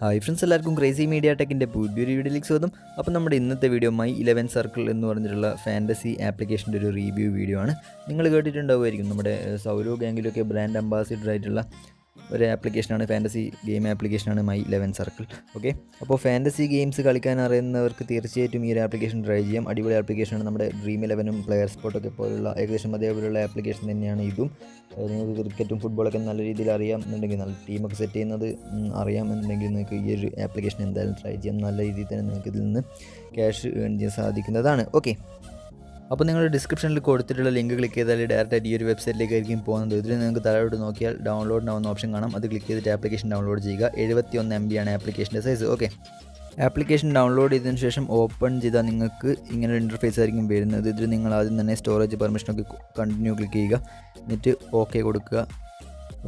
Hi friends, എല്ലാവർക്കും crazy media ടെക്കിൻ്റെ പുതിയൊരു വീഡിയോയിലേക്ക് സ്വാഗതം. അപ്പോൾ നമ്മുടെ ഇന്നത്തെ വീഡിയോ മൈ 11 സർക്കിൾ എന്ന് പറഞ്ഞിട്ടുള്ള ഫാൻറ്റസി ആപ്ലിക്കേഷൻ്റെ ഒരു റിവ്യൂ വീഡിയോ ആണ്. നിങ്ങൾ കേട്ടിട്ടുണ്ടാവുമായിരിക്കും, നമ്മുടെ സൗരവ് ഗാംഗുലിയൊക്കെ ബ്രാൻഡ് അംബാസിഡർ ആയിട്ടുള്ള ഒരു ആപ്ലിക്കേഷനാണ്, ഫാൻറ്റസി ഗെയിം ആപ്ലിക്കേഷനാണ് മൈ 11 സർക്കിൾ. ഓക്കെ, അപ്പോൾ ഫാൻറ്റസി ഗെയിംസ് കളിക്കാൻ അറിയുന്നവർക്ക് തീർച്ചയായിട്ടും ഈ ഒരു ആപ്ലിക്കേഷൻ ട്രൈ ചെയ്യാം. അടിപൊളി ആപ്ലിക്കേഷനാണ്. നമ്മുടെ ഡ്രീം 11ഉം പ്ലെയർ സ്പോട്ടൊക്കെ പോലുള്ള ഏകദേശം അതേപോലെയുള്ള ആപ്ലിക്കേഷൻ തന്നെയാണ് ഇതും. നിങ്ങൾക്ക് ക്രിക്കറ്റും ഫുട്ബോളൊക്കെ നല്ല രീതിയിൽ അറിയാം എന്നുണ്ടെങ്കിൽ, നല്ല ടീമൊക്കെ സെറ്റ് ചെയ്യുന്നത് അറിയാം എന്നുണ്ടെങ്കിൽ നിങ്ങൾക്ക് ഈ ഒരു ആപ്ലിക്കേഷൻ എന്തായാലും ട്രൈ ചെയ്യാം. നല്ല രീതിയിൽ തന്നെ നിങ്ങൾക്ക് ഇതിൽ നിന്ന് ക്യാഷ് ഏൺ ചെയ്യാൻ സാധിക്കുന്നതാണ്. ഓക്കെ, അപ്പോൾ നിങ്ങൾ ഡിസ്ക്രിപ്ഷനിൽ കൊടുത്തിട്ടുള്ള ലിങ്ക് ക്ലിക്ക് ചെയ്താൽ ഡയറക്റ്റായിട്ട് ഈ ഒരു വെബ്സൈറ്റിലേക്കായിരിക്കും പോകുന്നത്. ഇതിൽ നിങ്ങൾക്ക് താഴോട്ട് നോക്കിയാൽ ഡൗൺലോഡ് ആവുന്ന ഓപ്ഷൻ കാണാം. അത് ക്ലിക്ക് ചെയ്തിട്ട് ആപ്ലിക്കേഷൻ ഡൗൺലോഡ് ചെയ്യുക. 71 MB ആണ് ആപ്ലിക്കേഷൻ്റെ സൈസ്. ഓക്കെ, ആപ്ലിക്കേഷൻ ഡൗൺലോഡ് ചെയ്തതിന് ശേഷം ഓപ്പൺ ചെയ്താൽ നിങ്ങൾക്ക് ഇങ്ങനെ ഒരു ഇൻ്റർഫേസ് ആയിരിക്കും വരുന്നത്. ഇതിൽ നിങ്ങൾ ആദ്യം തന്നെ സ്റ്റോറേജ് പെർമിഷനൊക്കെ കണ്ടിന്യൂ ക്ലിക്ക് ചെയ്യുക, എന്നിട്ട് ഓക്കെ കൊടുക്കുക.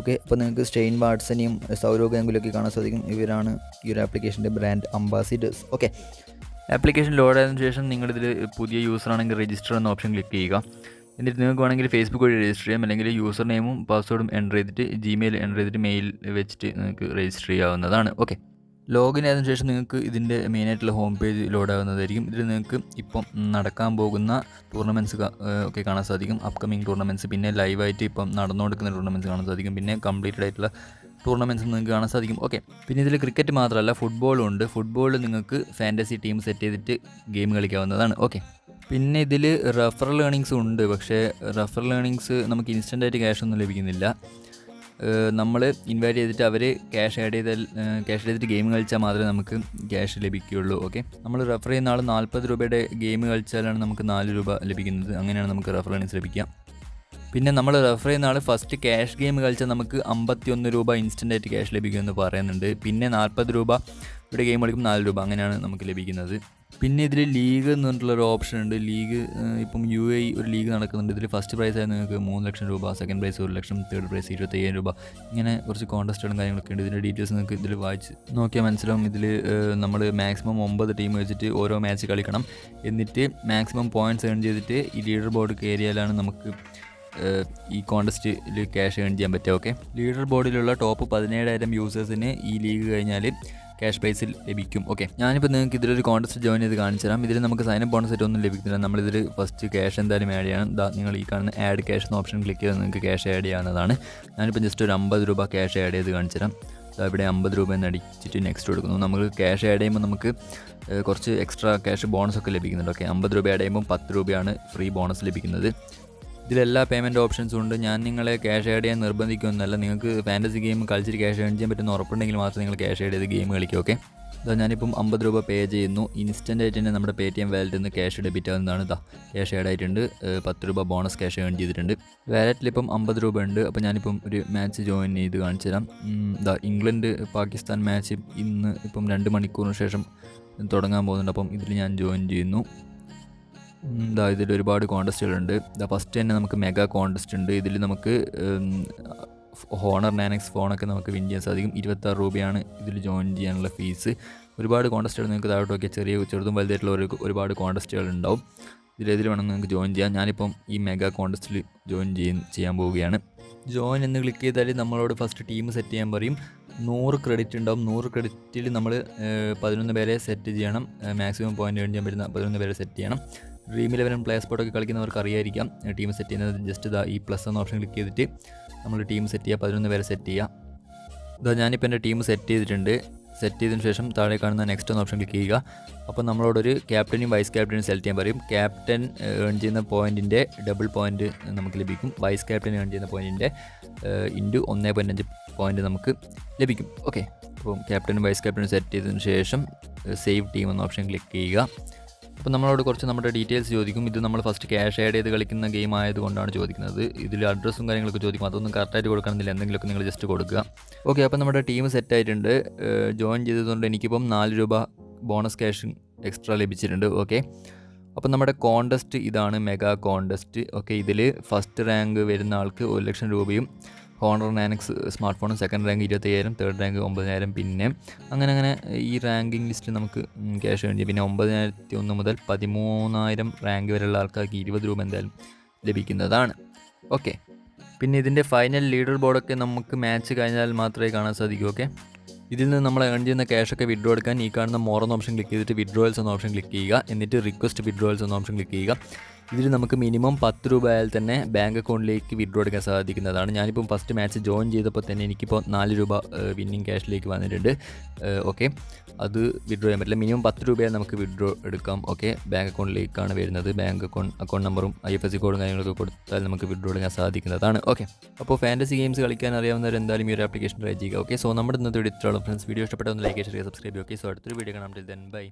ഓക്കെ, അപ്പോൾ നിങ്ങൾക്ക് സ്റ്റെയിൻ വാട്സനെയും സൗരവ് ഗാംഗുലിയൊക്കെ കാണാൻ സാധിക്കും. ഇവരാണ് ഈ ഒരു ആപ്ലിക്കേഷൻ്റെ brand ambassadors. Okay, application load ആയതിനു ശേഷം നിങ്ങളിതിൽ പുതിയ യൂസർ ആണെങ്കിൽ രജിസ്റ്റർ എന്ന ഓപ്ഷൻ ക്ലിക്ക് ചെയ്യുക. എന്നിട്ട് നിങ്ങൾക്ക് വേണമെങ്കിൽ ഫേസ്ബുക്ക് വഴി രജിസ്റ്റർ ചെയ്യാം, അല്ലെങ്കിൽ യൂസർ നെയിമും പാസ്വേഡും എൻ്റർ ചെയ്തിട്ട് ജിമെയിൽ എൻ്റർ ചെയ്തിട്ട് മെയിൽ വെച്ചിട്ട് നിങ്ങൾക്ക് രജിസ്റ്റർ ചെയ്യാവുന്നതാണ്. ഓക്കെ, ലോഗിൻ ആയതിനു ശേഷം നിങ്ങൾക്ക് ഇതിൻ്റെ മെയിനായിട്ടുള്ള ഹോം പേജ് ലോഡ് ആകുന്നതായിരിക്കും. ഇതിൽ നിങ്ങൾക്ക് ഇപ്പം നടക്കാൻ പോകുന്ന ടൂർണമെൻറ്റ്സ് ഒക്കെ കാണാൻ സാധിക്കും, അപ്കമിങ് ടൂർണമെൻറ്റ്സ്, പിന്നെ ലൈവായിട്ട് ഇപ്പം നടന്നുകൊടുക്കുന്ന ടൂർണമെൻറ്റ്സ് കാണാൻ സാധിക്കും, പിന്നെ കംപ്ലീറ്റഡ് ആയിട്ടുള്ള ടൂർണമെൻറ്റ്സ് നിങ്ങൾക്ക് കാണാൻ സാധിക്കും. ഓക്കെ, പിന്നെ ഇതിൽ ക്രിക്കറ്റ് മാത്രമല്ല ഫുട്ബോളും ഉണ്ട്. ഫുട്ബോളിൽ നിങ്ങൾക്ക് ഫാൻറ്റസി ടീം സെറ്റ് ചെയ്തിട്ട് ഗെയിം കളിക്കാവുന്നതാണ്. ഓക്കെ, പിന്നെ ഇതിൽ റെഫറൽ ഏണിങ്സും ഉണ്ട്. പക്ഷേ റെഫറൽ ഏണിങ്സ് നമുക്ക് ഇൻസ്റ്റൻ്റായിട്ട് ക്യാഷ് ഒന്നും ലഭിക്കുന്നില്ല. നമ്മൾ ഇൻവൈറ്റ് ചെയ്തിട്ട് അവർ ക്യാഷ് ചെയ്തിട്ട് ഗെയിം കളിച്ചാൽ മാത്രമേ നമുക്ക് ക്യാഷ് ലഭിക്കുകയുള്ളൂ. ഓക്കെ, നമ്മൾ റെഫർ ചെയ്യുന്ന ആൾ 40 രൂപയുടെ ഗെയിം കളിച്ചാലാണ് നമുക്ക് 4 രൂപ ലഭിക്കുന്നത്. അങ്ങനെയാണ് നമുക്ക് റെഫറൽ ഏണിങ്സ് ലഭിക്കുക. പിന്നെ നമ്മൾ റെഫർ ചെയ്യുന്ന ആൾ ഫസ്റ്റ് ക്യാഷ് ഗെയിം കളിച്ചാൽ നമുക്ക് 51 രൂപ ഇൻസ്റ്റൻ്റായിട്ട് ക്യാഷ് ലഭിക്കുമെന്ന് പറയുന്നുണ്ട്. പിന്നെ 40 രൂപ ഇവിടെ ഗെയിം കളിക്കും 4 രൂപ, അങ്ങനെയാണ് നമുക്ക് ലഭിക്കുന്നത്. പിന്നെ ഇതിൽ ലീഗ് എന്ന് പറഞ്ഞിട്ടുള്ളൊരു ഓപ്ഷൻ ഉണ്ട്. ലീഗ് ഇപ്പം UAE ഒരു ലീഗ് നടക്കുന്നുണ്ട്. ഇതിൽ ഫസ്റ്റ് പ്രൈസ് ആയി നിങ്ങൾക്ക് 3 ലക്ഷം രൂപ, സെക്കൻഡ് പ്രൈസ് 1 ലക്ഷം, തേർഡ് പ്രൈസ് 25,000 രൂപ, ഇങ്ങനെ കുറച്ച് കോൺടെസ്റ്റുകളും കാര്യങ്ങളൊക്കെ ഉണ്ട്. ഇതിൻ്റെ ഡീറ്റെയിൽസ് നിങ്ങൾക്ക് ഇതിൽ വായിച്ച് നോക്കിയാൽ മനസ്സിലാവും. ഇതിൽ നമ്മൾ മാക്സിമം 9 ടീം വെച്ചിട്ട് ഓരോ മാച്ച് കളിക്കണം. എന്നിട്ട് മാക്സിമം പോയിൻറ്റ്സ് ഏൺ ചെയ്തിട്ട് ഈ ലീഡർ ബോർഡ് കയറിയാലാണ് നമുക്ക് ഈ കോൺടെസ്റ്റിൽ ക്യാഷ് ഏൺ ചെയ്യാൻ പറ്റുക. ഓക്കെ, ലീഡർ ബോർഡിലുള്ള ടോപ്പ് 17,000 യൂസേഴ്സിന് ഈ ലീഗ് കഴിഞ്ഞാൽ ക്യാഷ് പ്രൈസിൽ ലഭിക്കും. ഓക്കെ, ഞാനിപ്പോൾ നിങ്ങൾക്ക് ഇതിലൊരു കോൺടെസ്റ്റ് ജോയിൻ ചെയ്ത് കാണിച്ചു തരാം. ഇതിൽ നമുക്ക് സൈനപ്പ് ബോണസ് ആയിട്ട് ഒന്നും ലഭിക്കുന്നില്ല. നമ്മളിതിൽ ഫസ്റ്റ് ക്യാഷ് എന്തായാലും ആഡ് ചെയ്യണം. നിങ്ങൾ ഈ കാണുന്ന ആഡ് ക്യാഷ് എന്ന ഓപ്ഷൻ ക്ലിക്ക് ചെയ്താൽ നിങ്ങൾക്ക് ക്യാഷ് ആഡ് ചെയ്യാവുന്നതാണ്. ഞാനിപ്പോൾ ജസ്റ്റ് ഒരു 50 രൂപ ക്യാഷ് ആഡ് ചെയ്ത് കാണിച്ചു തരാം. ഇവിടെ 50 രൂപ എന്ന് അടിച്ചിട്ട് നെക്സ്റ്റ് കൊടുക്കുന്നു. നമുക്ക് ക്യാഷ് ആഡ് ചെയ്യുമ്പോൾ നമുക്ക് കുറച്ച് എക്സ്ട്രാ ക്യാഷ് ബോണസൊക്കെ ലഭിക്കുന്നുണ്ട്. ഓക്കെ, 50 രൂപ ആഡ് ചെയ്യുമ്പോൾ 10 രൂപയാണ് ഫ്രീ ബോണസ് ലഭിക്കുന്നത്. ഇതിലെല്ലാ പേയ്മെൻറ്റ് ഓപ്ഷൻസും ഉണ്ട്. ഞാൻ നിങ്ങളെ ക്യാഷ് ആഡ് ചെയ്യാൻ നിർബന്ധിക്കുമെന്നല്ല. നിങ്ങൾക്ക് ഫാൻറ്റസി ഗെയിം കളിച്ചിട്ട് ക്യാഷ് ഏൺ ചെയ്യാൻ പറ്റുന്ന ഉറപ്പുണ്ടെങ്കിൽ മാത്രം നിങ്ങൾ ക്യാഷ് ആഡ് ചെയ്ത് ഗെയിം കളിക്കും. ഓക്കെ, ഇതാ ഞാനിപ്പം 50 രൂപ പേ ചെയ്യുന്നു. ഇൻസ്റ്റൻ്റ് ആയിട്ട് തന്നെ നമ്മുടെ Paytm വാലറ്റിൽ നിന്ന് ക്യാഷ് ഡെബിറ്റ് ആവുന്നതാണ്. ഇതാ ക്യാഷ് ആഡ് ആയിട്ടുണ്ട്. 10 രൂപ ബോണസ് ക്യാഷ് ഏൺ ചെയ്തിട്ടുണ്ട്. വാലറ്റിലിപ്പം 50 രൂപ ഉണ്ട്. അപ്പോൾ ഞാനിപ്പം ഒരു മാച്ച് ജോയിൻ ചെയ്ത് കാണിച്ചു തരാം. ഇതാ ഇംഗ്ലണ്ട് പാകിസ്ഥാൻ മാച്ച് ഇന്ന് ഇപ്പം 2 മണിക്കൂറിന് ശേഷം തുടങ്ങാൻ പോകുന്നുണ്ട്. അപ്പം ഇതിൽ ഞാൻ ജോയിൻ ചെയ്യുന്നു. ഇതിൽ ഒരുപാട് കോൺടെസ്റ്റുകളുണ്ട്. ഫസ്റ്റ് തന്നെ നമുക്ക് മെഗാ കോൺടെസ്റ്റ് ഉണ്ട്. ഇതിൽ നമുക്ക് ഹോണർ 9X ഫോണൊക്കെ നമുക്ക് വിൻ ചെയ്യാൻ സാധിക്കും. 26 രൂപയാണ് ഇതിൽ ജോയിൻ ചെയ്യാനുള്ള ഫീസ്. ഒരുപാട് കോൺടെസ്റ്റുകൾ നിങ്ങൾക്ക് താഴോട്ട് നോക്കിയാൽ ചെറുതും വലുതായിട്ടുള്ള ഒരുപാട് കോൺടെസ്റ്റുകൾ ഉണ്ടാവും. ഇതിലേതിൽ വേണം നിങ്ങൾക്ക് ജോയിൻ ചെയ്യാം. ഞാനിപ്പം ഈ മെഗാ കോൺടെസ്റ്റിൽ ചെയ്യാൻ പോവുകയാണ്. ജോയിൻ എന്ന് ക്ലിക്ക് ചെയ്താൽ നമ്മളോട് ഫസ്റ്റ് ടീം സെറ്റ് ചെയ്യാൻ പറയും. 100 ക്രെഡിറ്റ് ഉണ്ടാവും. 100 ക്രെഡിറ്റിൽ നമ്മൾ 11 പേരെ സെറ്റ് ചെയ്യണം. മാക്സിമം പോയിൻ്റ് ഏൺ ചെയ്യാൻ പറ്റുന്ന 11 പേരെ സെറ്റ് ചെയ്യണം. ഡ്രീം 11 പ്ലേ സ്പോട്ടൊക്കെ കളിക്കുന്നവർക്ക് അറിയായിരിക്കാം ടീം സെറ്റ് ചെയ്യുന്നത്. ജസ്റ്റ് ഈ പ്ലസ് എന്ന ഓപ്ഷൻ ക്ലിക്ക് ചെയ്തിട്ട് നമ്മൾ ടീം സെറ്റ് ചെയ്യുക, 11 പേരെ സെറ്റ് ചെയ്യുക. ഞാനിപ്പോൾ എൻ്റെ ടീം സെറ്റ് ചെയ്തിട്ടുണ്ട്. സെറ്റ് ചെയ്തതിന് ശേഷം താഴെ കാണുന്ന നെക്സ്റ്റ് എന്ന ഓപ്ഷൻ ക്ലിക്ക് ചെയ്യുക. അപ്പോൾ നമ്മളോടൊരു ക്യാപ്റ്റനെയും വൈസ് ക്യാപ്റ്റനെയും സെലക്ട് ചെയ്യാൻ പറയും. ക്യാപ്റ്റൻ ഏൺ ചെയ്യുന്ന പോയിൻറ്റിൻ്റെ ഡബിൾ പോയിൻറ്റ് നമുക്ക് ലഭിക്കും. വൈസ് ക്യാപ്റ്റൻ ഏൺ ചെയ്യുന്ന പോയിൻറ്റിൻ്റെ ഇൻറ്റു 1.5 പോയിൻറ്റ് നമുക്ക് ലഭിക്കും. ഓക്കെ, അപ്പോൾ ക്യാപ്റ്റനും വൈസ് ക്യാപ്റ്റനും സെറ്റ് ചെയ്തതിന് ശേഷം സേവ് ടീം എന്ന ഓപ്ഷൻ ക്ലിക്ക് ചെയ്യുക. അപ്പോൾ നമ്മളോട് കുറച്ച് നമ്മുടെ ഡീറ്റെയിൽസ് ചോദിക്കും. ഇത് നമ്മൾ ഫസ്റ്റ് ക്യാഷ് ആഡ് ചെയ്ത് കളിക്കുന്ന ഗെയിം ആയതുകൊണ്ടാണ് ചോദിക്കുന്നത്. ഇതിൽ അഡ്രസ്സും കാര്യങ്ങളൊക്കെ ചോദിക്കും. അതൊന്നും കറക്റ്റായിട്ട് കൊടുക്കണമെന്നില്ല, എന്തെങ്കിലുമൊക്കെ നിങ്ങൾ ജസ്റ്റ് കൊടുക്കുക. ഓക്കെ, അപ്പോൾ നമ്മുടെ ടീം സെറ്റ് ആയിട്ടുണ്ട്. ജോയിൻ ചെയ്തതുകൊണ്ട് എനിക്കിപ്പം 4 രൂപ ബോണസ് ക്യാഷ് എക്സ്ട്രാ ലഭിച്ചിട്ടുണ്ട്. ഓക്കെ, അപ്പോൾ നമ്മുടെ കോൺടെസ്റ്റ് ഇതാണ്, മെഗാ കോൺടെസ്റ്റ്. ഓക്കെ, ഇതിൽ ഫസ്റ്റ് റാങ്ക് വരുന്ന ആൾക്ക് 1 ലക്ഷം രൂപയും, ഹോണർ 9X സ്മാർട്ട് ഫോണും സെക്കൻഡ് റാങ്ക് 25,000, തേർഡ് റാങ്ക് 9,000, പിന്നെ അങ്ങനെ ഈ റാങ്കിങ് ലിസ്റ്റ് നമുക്ക് ക്യാഷ് ഏൺ ചെയ്യാം. പിന്നെ 9,001 മുതൽ 13,000 റാങ്ക് വരെയുള്ള ആൾക്കാർക്ക് 20 രൂപ എന്തായാലും ലഭിക്കുന്നതാണ്. ഓക്കെ, പിന്നെ ഇതിൻ്റെ ഫൈനൽ ലീഡർ ബോർഡൊക്കെ നമുക്ക് മാച്ച് കഴിഞ്ഞാൽ മാത്രമേ കാണാൻ സാധിക്കൂ. ഓക്കെ, ഇതിൽ നിന്ന് നമ്മൾ ഏൺ ചെയ്യുന്ന ക്യാഷൊക്കെ വിഡ്രോ എടുക്കാൻ ഈ കാണുന്ന മോർ എന്ന ഓപ്ഷൻ ക്ലിക്ക് ചെയ്തിട്ട് വിഡ്രോവൽസ് എന്ന ഓപ്ഷൻ ക്ലിക്ക് ചെയ്യുക. എന്നിട്ട് റിക്വസ്റ്റ് വിഡ്രോവൽസ് എന്ന ഓപ്ഷൻ ക്ലിക്ക് ചെയ്യുക. ഇതിൽ നമുക്ക് മിനിമം 10 രൂപ ആയാൽ തന്നെ ബാങ്ക് അക്കൗണ്ടിലേക്ക് വിഡ്രോ എടുക്കാൻ സാധിക്കുന്നതാണ്. ഞാനിപ്പം ഫസ്റ്റ് മാച്ച് ജോയിൻ ചെയ്തപ്പോൾ തന്നെ എനിക്കിപ്പോൾ 4 രൂപ വിന്നിങ് ക്യാഷിലേക്ക് വന്നിട്ടുണ്ട്. ഓക്കെ, അത് വിഡ്രോ ചെയ്യാൻ പറ്റില്ല. മിനിമം 10 രൂപയാൽ നമുക്ക് വിഡ്രോ എടുക്കാം. ഓക്കെ, ബാങ്ക് അക്കൗണ്ടിലേക്കാണ് വരുന്നത്. ബാങ്ക് അക്കൗണ്ട് നമ്പറും IFSC കോഡും കാര്യങ്ങളൊക്കെ കൊടുത്താൽ നമുക്ക് വിഡ്രോ എടുക്കാൻ സാധിക്കുന്നതാണ്. ഓക്കെ, അപ്പോൾ ഫാൻറ്റസി ഗെയിംസ് കളിക്കാൻ അറിയാവുന്നവർ എന്തായാലും ഈ ഒരു ആപ്ലിക്കേഷൻ ട്രൈ ചെയ്യുക. ഓക്കെ, സോ നമ്മുടെ ഇന്നത്തെ വീഡിയോ ഇത്രയുള്ള ഫ്രണ്ട്സ്. വീഡിയോ ഇഷ്ടപ്പെട്ടൊന്ന് ലൈക്ക് ചെയ്യുക, സബ്സ്ക്രൈബ് ചെയ്യുക. ഓക്കെ, സോ അടുത്തൊരു വീഡിയോ കാണാം. Then bye.